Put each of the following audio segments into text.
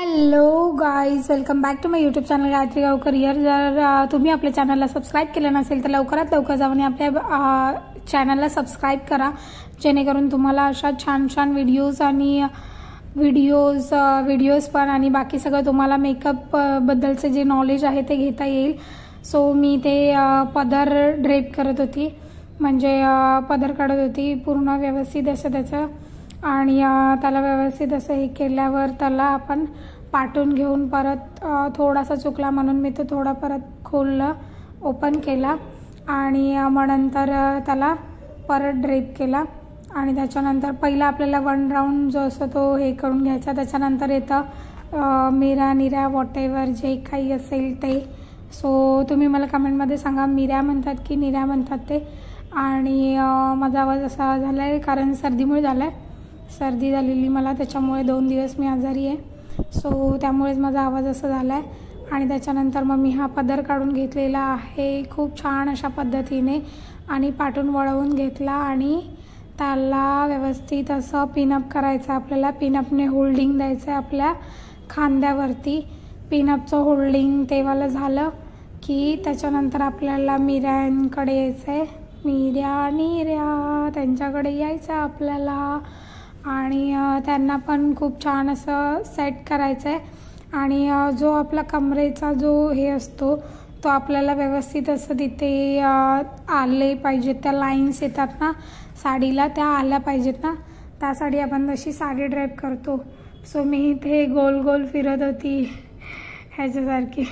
Hello guys, welcome back to my YouTube channel Gayatri Gavkar here. जर तुम्ही आपल्या चॅनलला सबस्क्राईब केलं नसेल तर लवकरात लवकर जाऊन आपल्या चॅनलला सबस्क्राईब करा, जेणेकरून तुम्हाला अशा छान छान व्हिडिओज पण आणि बाकी सगळं तुम्हाला मेकअप बद्दलचे जे नॉलेज आहे ते घेता येईल। सो मी ते पदर ड्रेप करत होती, म्हणजे पदर काढत होती पूर्ण व्यवस्थित असं त्याचं, आणि त्याला व्यवस्थित असं हे केल्यावर त्याला आपण पाटून घेऊन परत थोडासा चुकला म्हणून मी तो थोडा परत खोलला, ओपन केला आणि मग नंतर त्याला परत ड्रेप केला। आणि त्याच्यानंतर पहिला आपल्याला 1 राऊंड जो असतो तो हे करून घ्यायचा। त्याच्यानंतर येतं मिऱ्या निऱ्या वॉटेवर जे काही असेल ते। सो तुम्ही मला कमेंटमध्ये सांगा मिऱ्या म्हणतात की निऱ्या म्हणतात ते। आणि माझा आवाज असा झाला आहे कारण सर्दीमुळे झाला आहे, सर्दी झालेली मला, त्याच्यामुळे 2 दिवस मी आजारी आहे। सो त्यामुळेच माझा आवाज असा झाला आहे। आणि त्याच्यानंतर मग मी हा पदर काढून घेतलेला आहे खूप छान अशा पद्धतीने आणि पाटून वळवून घेतला आणि त्याला व्यवस्थित असं पिनअप करायचं। आपल्याला पिनअपने होल्डिंग द्यायचं आहे आपल्या खांद्यावरती। पिनअपचं होल्डिंग तेवालं झालं की त्याच्यानंतर आपल्याला मिऱ्यांकडे यायचं आहे, मिऱ्या निऱ्या त्यांच्याकडे यायचं आपल्याला आणि त्यांना पण खूप छान असं सेट करायचं आहे। आणि जो आपला कमरेचा जो हे असतो तो आपल्याला व्यवस्थित असं तिथे आले पाहिजेत, त्या लाईन्स येतात ना साडीला त्या आल्या पाहिजेत ना, त्यासाठी आपण तशी साडी ड्रेप करतो। सो मी इथे गोल गोल फिरत होती ह्याच्यासारखी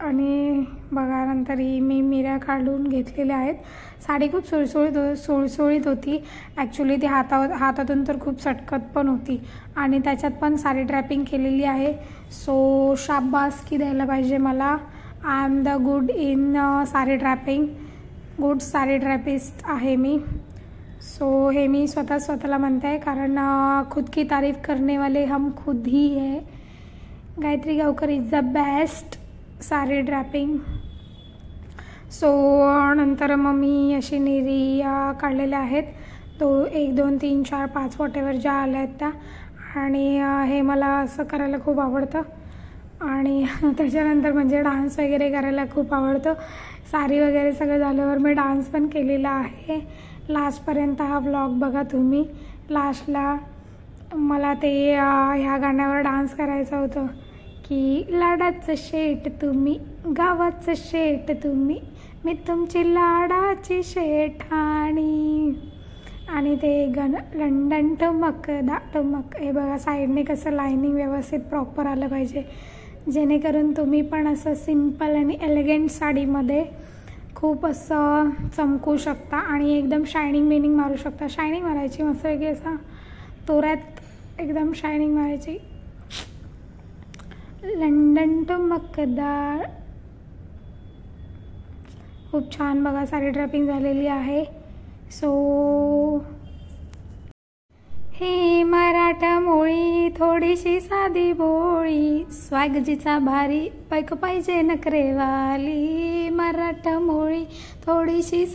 आणि बघा नंतर मी मिऱ्या काढून घेतलेल्या आहेत। साडी खूप सुळसुळीत होती ॲक्च्युली, ती हातातून तर खूप सटकत पण होती आणि त्याच्यात पण साडी ड्रॅपिंग केलेली आहे। सो शाबासकी द्यायला पाहिजे मला, I am the good in sari draping, good sari drapist आहे मी। सो हे मी स्वतःला म्हणते आहे कारण खुद की तारीफ करने वाले हम खुद ही है। Gayatri Gavkar is the best sari draping. So नंतर मग मी अशी निरी काढलेल्या आहेत, तो 1 2 3 4 5 वॉटेवर ज्या आल्या आहेत त्या। आणि हे मला असं करायला खूप आवडतं आणि त्याच्यानंतर म्हणजे डान्स वगैरे करायला खूप आवडतं। साडी वगैरे सगळं झाल्यावर मी डान्स पण केलेला आहे। लास्टपर्यंत हा व्लॉग बघा तुम्ही। लास्टला मला ते ह्या गाण्यावर डान्स करायचं होतं की लाडाचं शेट तुम्ही, गावाचं शेट तुम्ही, मी तुमची लाडाची शेठाणी। आणि ते लंडन टमक टमक, हे बघा साईडने कसं लाईनिंग व्यवस्थित प्रॉपर आलं पाहिजे, जेणेकरून तुम्ही पण असं सिंपल आणि एलिगंट साडीमध्ये खूप असं चमकू शकता आणि एकदम शायनिंग मारू शकता। शायनिंग मारायची मस्त वेगळी, असा तोऱ्यात एकदम शायनिंग मारायची। लंडन टमकदार, खूप छान बघा साडी ड्रॅपिंग झालेली आहे। सो हे मराठा मोळी थोडीशी साधी बोळी, स्वॅगजीचा भारी पैक पाहिजे नखरेवाली, मराठा मोळी थोडीशी